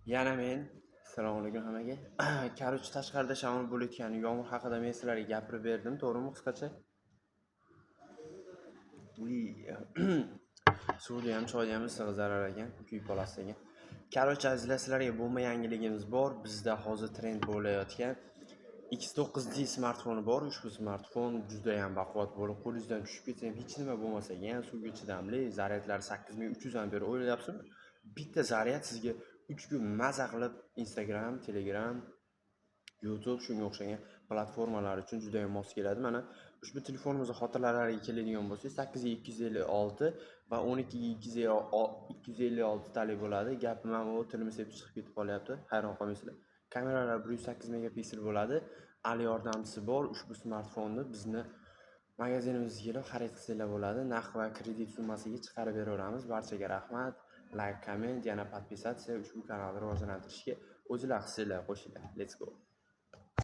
Yana men. Assalomu alaykum hammaga. Короче, tashqarida shamol bo'layotgan yomg'ir haqida men sizlarga gapirib berdim, to'g'rimi qisqacha? Suvni ham, choyni ham issig'i zarar ekan, kuyib qolasiz ekan. Короче, azizlar, sizlarga bo'lma yangiligimiz bor. Bizda hozir trend bo'layotgan X9D smartfoni bor. Ushbu smartfon juda ham baquvvat bo'lib, qo'lingizdan tushib ketsa ham hech nima bo'lmasa ham suvga chidamli, zaryadlari 8300 ampere. O'ylayapsizmi? Bitta zaryad sizga 3 kun maza qilib Instagram, Telegram, YouTube shunga o'xshagan platformalar uchun juda ham mos keladi. Mana ushbu telefonimizning xotiralariga keladigan bo'lsak, 8256 va 12256 talik bo'ladi. Gapim ham u tilimiz sepib chiqib ketib qolyapti. Hayron qolmaysizlar. Kameralar 108 megapiksel bo'ladi. Ali yordamchisi bor. Ushbu smartfonni bizni magazinimizga kelib xarid qilsanglar bo'ladi. Narx va kredit summasiga chiqarib beraveramiz. Barchaga rahmat. Like, comment, yana podpisatsiya ushbu kanalni rivojlantirishga o'zingizlar hissanglar qo'shinglar. Let's go.